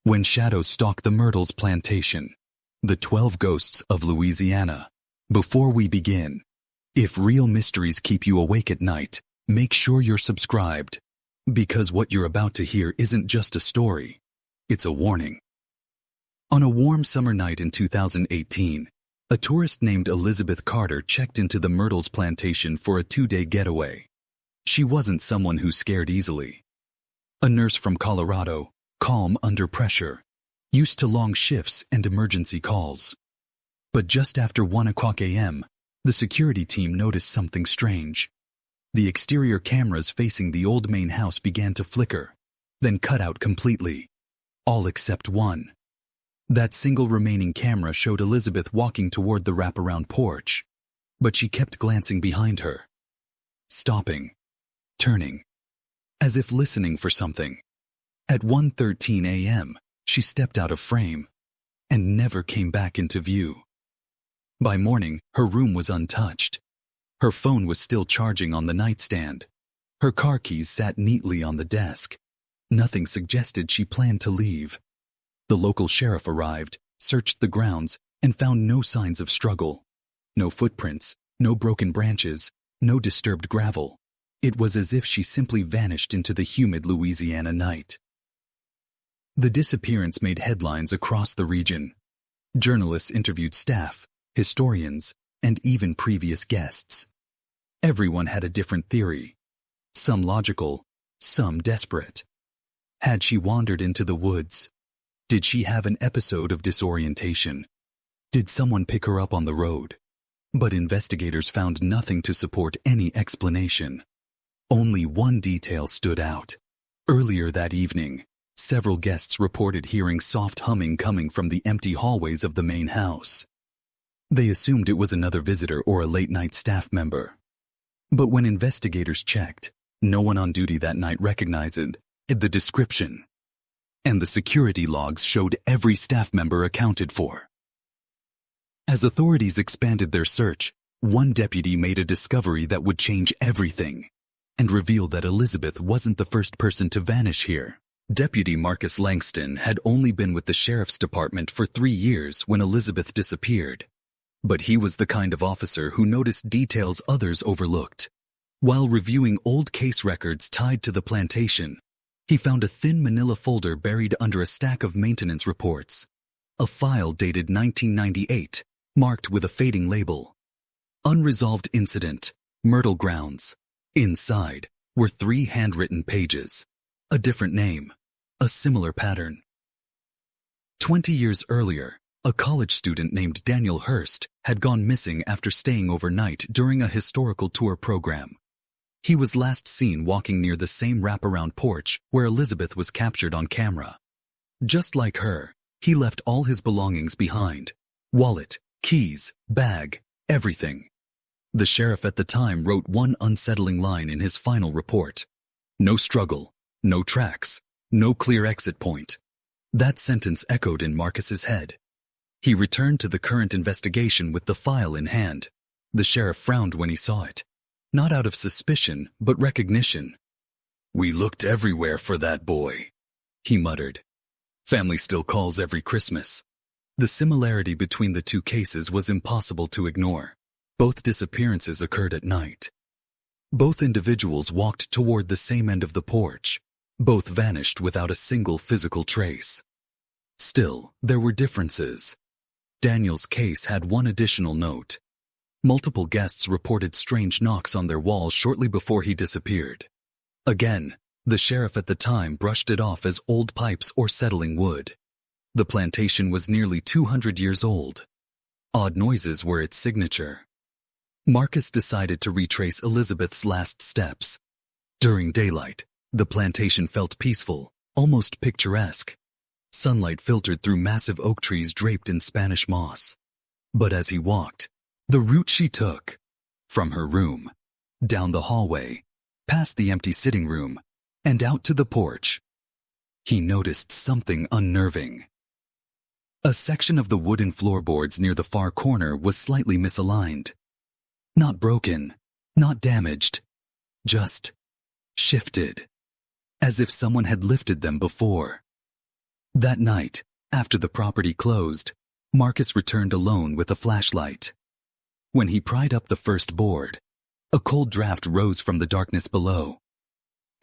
When Shadows Stalk the Myrtles Plantation, the 12 Ghosts of Louisiana. Before we begin, if real mysteries keep you awake at night, make sure you're subscribed, because what you're about to hear isn't just a story, it's a warning. On a warm summer night in 2018, a tourist named Elizabeth Carter checked into the Myrtles Plantation for a 2-day getaway. She wasn't someone who scared easily. A nurse from Colorado, calm under pressure, used to long shifts and emergency calls. But just after 1 o'clock a.m., the security team noticed something strange. The exterior cameras facing the old main house began to flicker, then cut out completely. All except one. That single remaining camera showed Elizabeth walking toward the wraparound porch, but she kept glancing behind her. Stopping. Turning. As if listening for something. At 1:13 a.m., she stepped out of frame and never came back into view. By morning, her room was untouched. Her phone was still charging on the nightstand. Her car keys sat neatly on the desk. Nothing suggested she planned to leave. The local sheriff arrived, searched the grounds, and found no signs of struggle. No footprints, no broken branches, no disturbed gravel. It was as if she simply vanished into the humid Louisiana night. The disappearance made headlines across the region. Journalists interviewed staff, historians, and even previous guests. Everyone had a different theory. Some logical, some desperate. Had she wandered into the woods? Did she have an episode of disorientation? Did someone pick her up on the road? But investigators found nothing to support any explanation. Only one detail stood out. Earlier that evening, several guests reported hearing soft humming coming from the empty hallways of the main house. They assumed it was another visitor or a late-night staff member. But when investigators checked, no one on duty that night recognized the description. And the security logs showed every staff member accounted for. As authorities expanded their search, one deputy made a discovery that would change everything and reveal that Elizabeth wasn't the first person to vanish here. Deputy Marcus Langston had only been with the sheriff's department for 3 years when Elizabeth disappeared. But he was the kind of officer who noticed details others overlooked. While reviewing old case records tied to the plantation, he found a thin manila folder buried under a stack of maintenance reports. A file dated 1998, marked with a fading label. Unresolved incident, Myrtle Grounds. Inside were 3 handwritten pages. A different name, a similar pattern. 20 years earlier, a college student named Daniel Hurst had gone missing after staying overnight during a historical tour program. He was last seen walking near the same wraparound porch where Elizabeth was captured on camera. Just like her, he left all his belongings behind. Wallet, keys, bag, everything. The sheriff at the time wrote one unsettling line in his final report. No struggle, no tracks, no clear exit point. That sentence echoed in Marcus's head. He returned to the current investigation with the file in hand. The sheriff frowned when he saw it. Not out of suspicion, but recognition. "We looked everywhere for that boy," he muttered. "Family still calls every Christmas." The similarity between the two cases was impossible to ignore. Both disappearances occurred at night. Both individuals walked toward the same end of the porch. Both vanished without a single physical trace. Still, there were differences. Daniel's case had one additional note. Multiple guests reported strange knocks on their walls shortly before he disappeared. Again, the sheriff at the time brushed it off as old pipes or settling wood. The plantation was nearly 200 years old. Odd noises were its signature. Marcus decided to retrace Elizabeth's last steps. During daylight, the plantation felt peaceful, almost picturesque. Sunlight filtered through massive oak trees draped in Spanish moss. But as he walked, the route she took, from her room, down the hallway, past the empty sitting room, and out to the porch, he noticed something unnerving. A section of the wooden floorboards near the far corner was slightly misaligned. Not broken, not damaged, just shifted, as if someone had lifted them before. That night, after the property closed, Marcus returned alone with a flashlight. When he pried up the first board, a cold draft rose from the darkness below.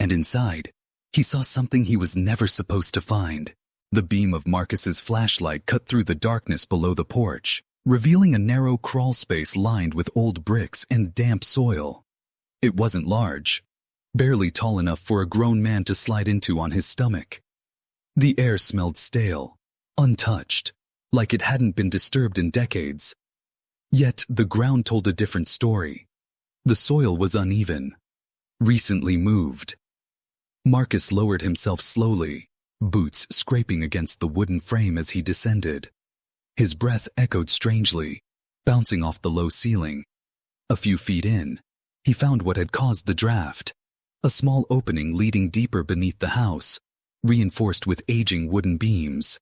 And inside, he saw something he was never supposed to find. The beam of Marcus's flashlight cut through the darkness below the porch, revealing a narrow crawl space lined with old bricks and damp soil. It wasn't large, barely tall enough for a grown man to slide into on his stomach. The air smelled stale, untouched, like it hadn't been disturbed in decades. Yet the ground told a different story. The soil was uneven, recently moved. Marcus lowered himself slowly, boots scraping against the wooden frame as he descended. His breath echoed strangely, bouncing off the low ceiling. A few feet in, he found what had caused the draft, a small opening leading deeper beneath the house, reinforced with aging wooden beams.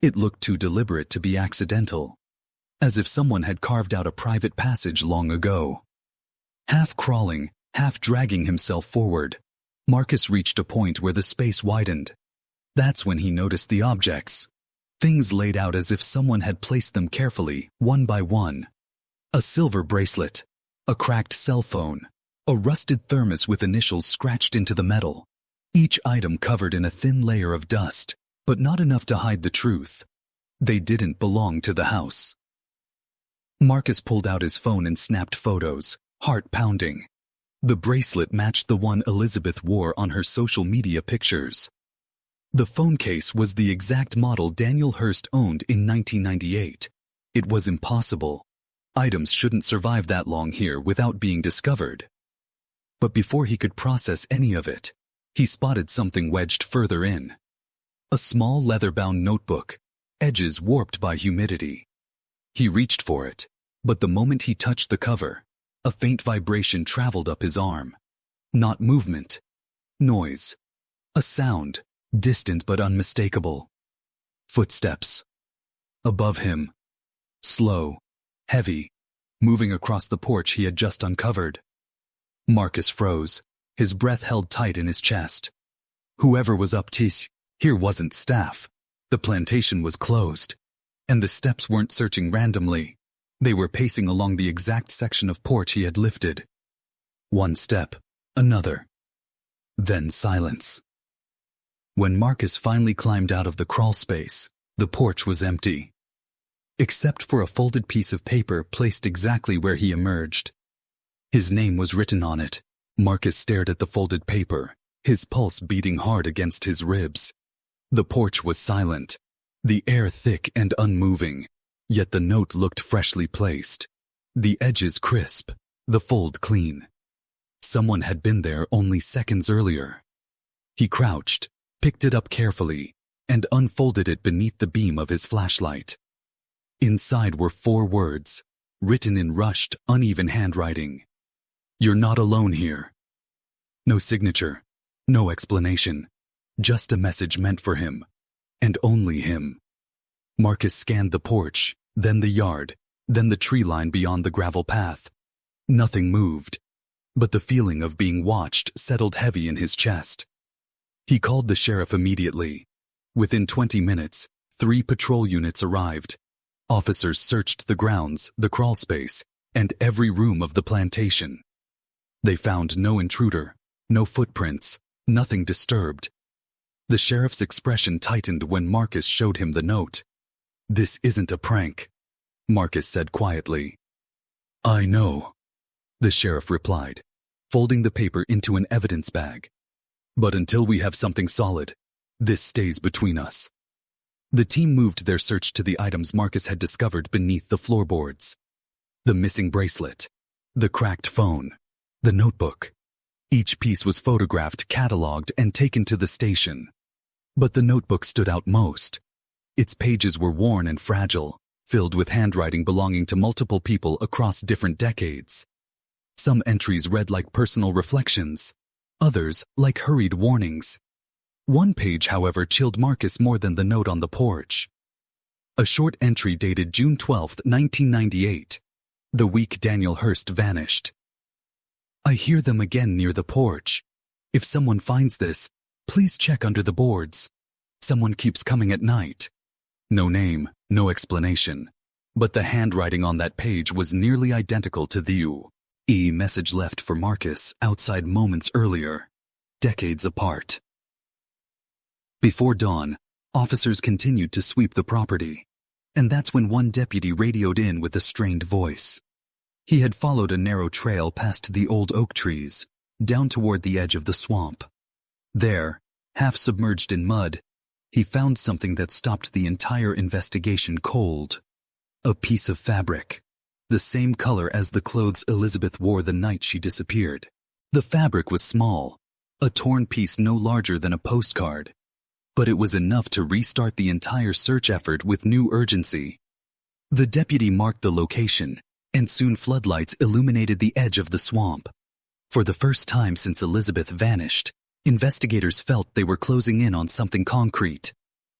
It looked too deliberate to be accidental, as if someone had carved out a private passage long ago. Half crawling, half dragging himself forward, Marcus reached a point where the space widened. That's when he noticed the objects. Things laid out as if someone had placed them carefully, one by one. A silver bracelet, a cracked cell phone, a rusted thermos with initials scratched into the metal. Each item covered in a thin layer of dust, but not enough to hide the truth. They didn't belong to the house. Marcus pulled out his phone and snapped photos, heart pounding. The bracelet matched the one Elizabeth wore on her social media pictures. The phone case was the exact model Daniel Hurst owned in 1998. It was impossible. Items shouldn't survive that long here without being discovered. But before he could process any of it, he spotted something wedged further in. A small leather-bound notebook, edges warped by humidity. He reached for it, but the moment he touched the cover, a faint vibration traveled up his arm. Not movement. Noise. A sound, distant but unmistakable. Footsteps. Above him. Slow, heavy, moving across the porch he had just uncovered. Marcus froze, his breath held tight in his chest. Whoever was up here wasn't staff. The plantation was closed. And the steps weren't searching randomly. They were pacing along the exact section of porch he had lifted. One step, another. Then silence. When Marcus finally climbed out of the crawl space, the porch was empty. Except for a folded piece of paper placed exactly where he emerged. His name was written on it. Marcus stared at the folded paper, his pulse beating hard against his ribs. The porch was silent, the air thick and unmoving, yet the note looked freshly placed. The edges crisp, the fold clean. Someone had been there only seconds earlier. He crouched, picked it up carefully, and unfolded it beneath the beam of his flashlight. Inside were 4 words, written in rushed, uneven handwriting. "You're not alone here." No signature, no explanation, just a message meant for him, and only him. Marcus scanned the porch, then the yard, then the tree line beyond the gravel path. Nothing moved, but the feeling of being watched settled heavy in his chest. He called the sheriff immediately. Within 20 minutes, 3 patrol units arrived. Officers searched the grounds, the crawl space, and every room of the plantation. They found no intruder, no footprints, nothing disturbed. The sheriff's expression tightened when Marcus showed him the note. "This isn't a prank," Marcus said quietly. "I know," the sheriff replied, folding the paper into an evidence bag. "But until we have something solid, this stays between us." The team moved their search to the items Marcus had discovered beneath the floorboards. The missing bracelet, the cracked phone, the notebook. Each piece was photographed, catalogued, and taken to the station. But the notebook stood out most. Its pages were worn and fragile, filled with handwriting belonging to multiple people across different decades. Some entries read like personal reflections, others like hurried warnings. One page, however, chilled Marcus more than the note on the porch. A short entry dated June 12, 1998, the week Daniel Hurst vanished. "I hear them again near the porch. If someone finds this, please check under the boards. Someone keeps coming at night. No name, no explanation. But the handwriting on that page was nearly identical to the message left for Marcus outside moments earlier, decades apart. Before dawn, officers continued to sweep the property, and that's when one deputy radioed in with a strained voice. He had followed a narrow trail past the old oak trees, down toward the edge of the swamp. There, half submerged in mud, he found something that stopped the entire investigation cold. A piece of fabric, the same color as the clothes Elizabeth wore the night she disappeared. The fabric was small, a torn piece no larger than a postcard, but it was enough to restart the entire search effort with new urgency. The deputy marked the location, and soon floodlights illuminated the edge of the swamp. For the first time since Elizabeth vanished, investigators felt they were closing in on something concrete.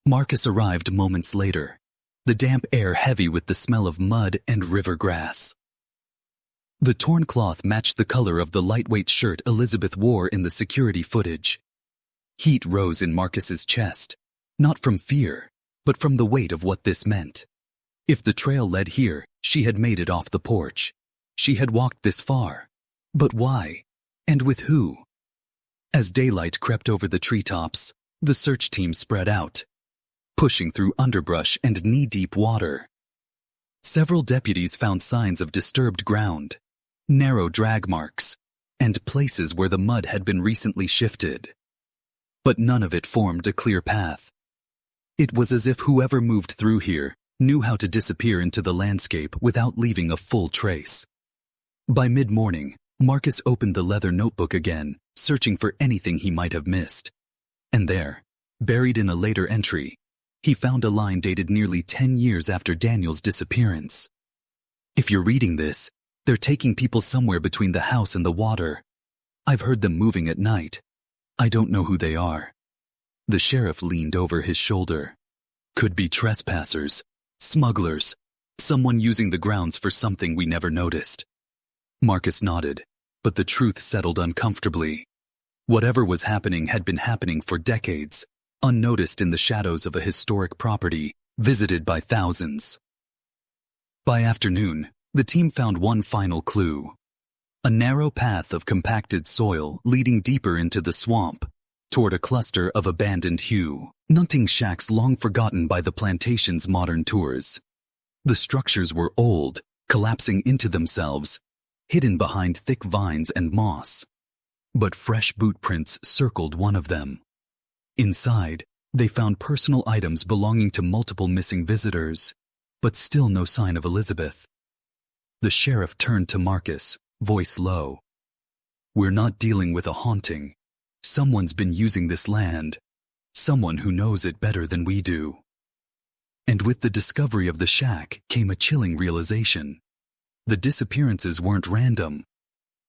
Marcus arrived moments later, the damp air heavy with the smell of mud and river grass. The torn cloth matched the color of the lightweight shirt Elizabeth wore in the security footage. Heat rose in Marcus's chest, not from fear, but from the weight of what this meant. If the trail led here, she had made it off the porch. She had walked this far. But why? And with who? As daylight crept over the treetops, the search team spread out, pushing through underbrush and knee-deep water. Several deputies found signs of disturbed ground, narrow drag marks, and places where the mud had been recently shifted. But none of it formed a clear path. It was as if whoever moved through here knew how to disappear into the landscape without leaving a full trace. By mid-morning, Marcus opened the leather notebook again, searching for anything he might have missed. And there, buried in a later entry, he found a line dated nearly 10 years after Daniel's disappearance. If you're reading this, they're taking people somewhere between the house and the water. I've heard them moving at night. I don't know who they are. The sheriff leaned over his shoulder. Could be trespassers, smugglers, someone using the grounds for something we never noticed. Marcus nodded, but the truth settled uncomfortably. Whatever was happening had been happening for decades, unnoticed in the shadows of a historic property visited by thousands. By afternoon, the team found one final clue. A narrow path of compacted soil leading deeper into the swamp, toward a cluster of abandoned hunting shacks long forgotten by the plantation's modern tours. The structures were old, collapsing into themselves, hidden behind thick vines and moss. But fresh boot prints circled one of them. Inside, they found personal items belonging to multiple missing visitors, but still no sign of Elizabeth. The sheriff turned to Marcus, voice low. We're not dealing with a haunting. Someone's been using this land. Someone who knows it better than we do. And with the discovery of the shack came a chilling realization. The disappearances weren't random.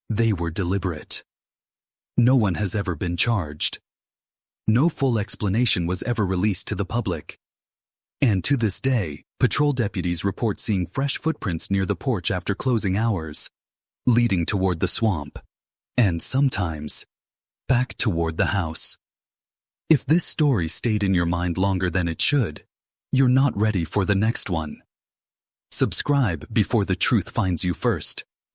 They were deliberate. No one has ever been charged. No full explanation was ever released to the public. And to this day, patrol deputies report seeing fresh footprints near the porch after closing hours, leading toward the swamp, and sometimes back toward the house. If this story stayed in your mind longer than it should, you're not ready for the next one. Subscribe before the truth finds you first.